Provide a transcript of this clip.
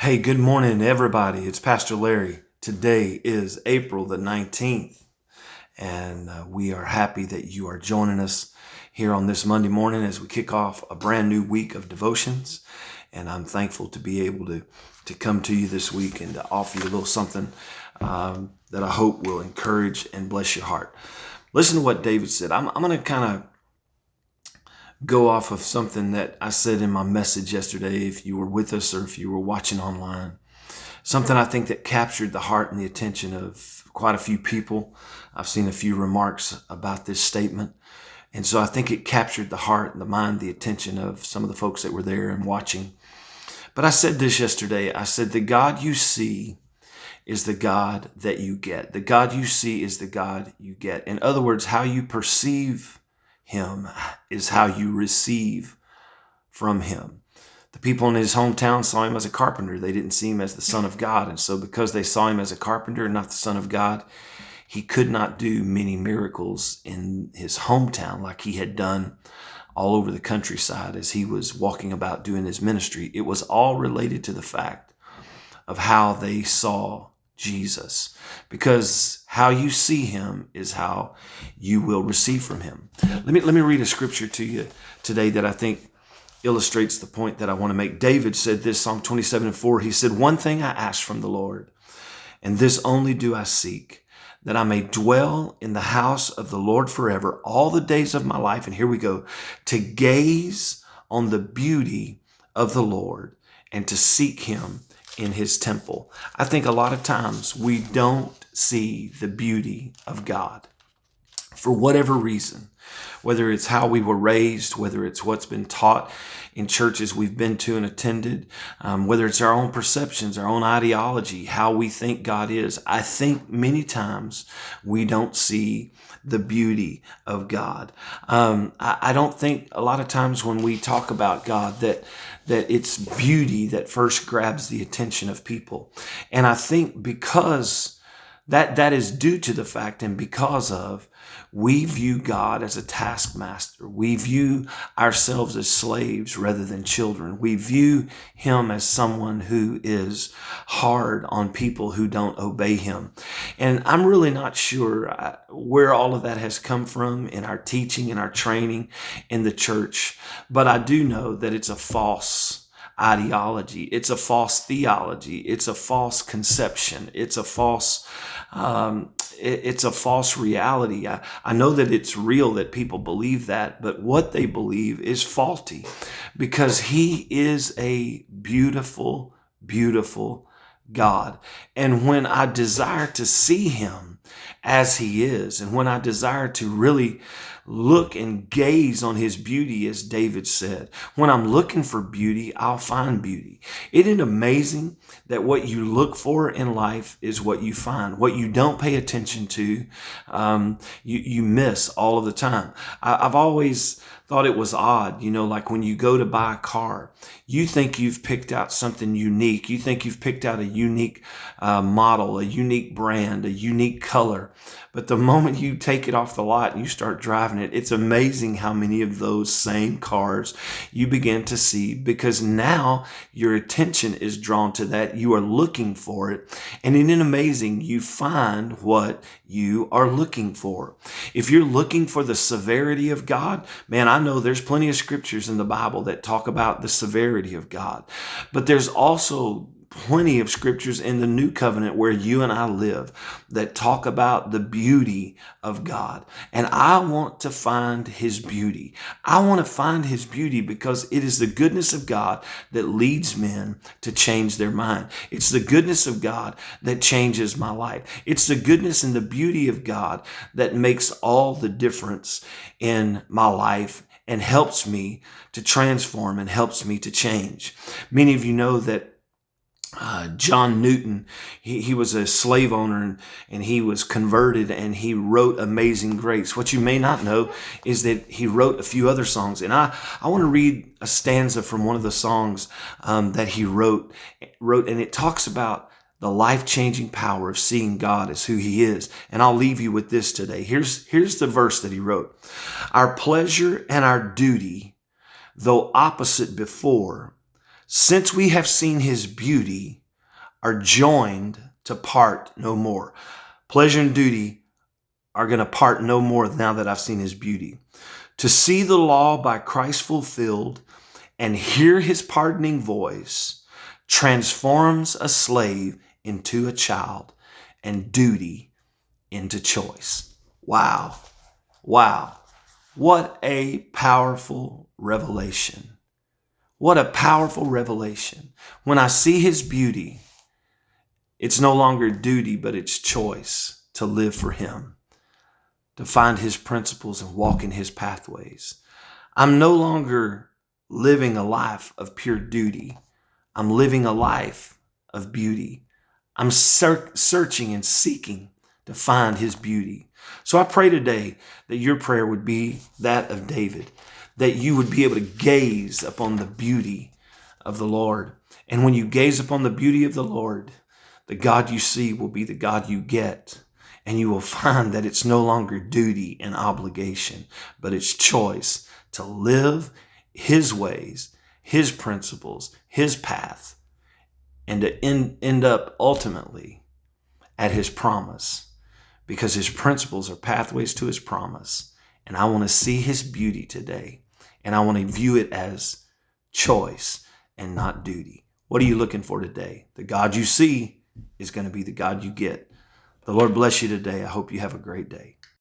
Hey, good morning, everybody. It's Pastor Larry. Today is April the 19th, and we are happy that you are joining us here on this Monday morning as we kick off a brand new week of devotions. And I'm thankful to be able to come to you this week and to offer you a little something that I hope will encourage and bless your heart. Listen to what David said. I'm going to kind of go off of something that I said in my message yesterday, if you were with us or if you were watching online. Something I think that captured the heart and the attention of quite a few people. I've seen a few remarks about this statement. And so I think it captured the heart and the mind, the attention of some of the folks that were there and watching. But I said this yesterday. I said, the God you see is the God that you get. The God you see is the God you get. In other words, how you perceive him is how you receive from him. The people in his hometown saw him as a carpenter. They didn't see him as the Son of God. And so because they saw him as a carpenter and not the Son of God, he could not do many miracles in his hometown like he had done all over the countryside as he was walking about doing his ministry. It was all related to the fact of how they saw Jesus, because how you see him is how you will receive from him. Let me read a scripture to you today that I think illustrates the point that I want to make. David said this, Psalm 27:4. He said, "One thing I ask from the Lord, and this only do I seek, that I may dwell in the house of the Lord forever, all the days of my life." And here we go, to gaze on the beauty of the Lord and to seek him in his temple. I think a lot of times we don't see the beauty of God for whatever reason, whether it's how we were raised, whether it's what's been taught in churches we've been to and attended, whether it's our own perceptions, our own ideology, how we think God is. I think many times we don't see the beauty of God. I don't think a lot of times when we talk about God that it's beauty that first grabs the attention of people. And I think because that is due to the fact and because of we view God as a taskmaster. We view ourselves as slaves rather than children. We view him as someone who is hard on people who don't obey him. And I'm really not sure where all of that has come from in our teaching and our training in the church. But I do know that it's a false ideology. It's a false theology. It's a false conception. It's a false reality. I know that it's real that people believe that, but what they believe is faulty, because he is a beautiful, beautiful God. And when I desire to see him as he is, and when I desire to really look and gaze on his beauty, as David said, when I'm looking for beauty, I'll find beauty. Isn't it amazing that what you look for in life is what you find? What you don't pay attention to, you miss all of the time. I've always thought it was odd, like when you go to buy a car, you think you've picked out something unique. You think you've picked out a unique model, a unique brand, a unique color. But the moment you take it off the lot and you start driving it, it's amazing how many of those same cars you begin to see, because now your attention is drawn to that. You are looking for it. And isn't it amazing? You find what you are looking for. If you're looking for the severity of God, man, I know there's plenty of scriptures in the Bible that talk about the severity of God. But there's also plenty of scriptures in the new covenant where you and I live that talk about the beauty of God. And I want to find his beauty. I want to find his beauty because it is the goodness of God that leads men to change their mind. It's the goodness of God that changes my life. It's the goodness and the beauty of God that makes all the difference in my life and helps me to transform and helps me to change. Many of you know that John Newton, he was a slave owner and he was converted and he wrote Amazing Grace. What you may not know is that he wrote a few other songs. And I want to read a stanza from one of the songs that he wrote, and it talks about the life-changing power of seeing God as who he is. And I'll leave you with this today. Here's the verse that he wrote. Our pleasure and our duty, though opposite before, since we have seen his beauty, are joined to part no more. Pleasure and duty are going to part no more now that I've seen his beauty. To see the law by Christ fulfilled and hear his pardoning voice transforms a slave into a child and duty into choice. Wow. Wow. What a powerful revelation. What a powerful revelation. When I see his beauty, it's no longer duty, but it's choice to live for him, to find his principles and walk in his pathways. I'm no longer living a life of pure duty. I'm living a life of beauty. I'm searching and seeking to find his beauty. So I pray today that your prayer would be that of David, that you would be able to gaze upon the beauty of the Lord. And when you gaze upon the beauty of the Lord, the God you see will be the God you get. And you will find that it's no longer duty and obligation, but it's choice to live his ways, his principles, his path, and to end up ultimately at his promise, because his principles are pathways to his promise. And I want to see his beauty today, and I want to view it as choice and not duty. What are you looking for today? The God you see is going to be the God you get. The Lord bless you today. I hope you have a great day.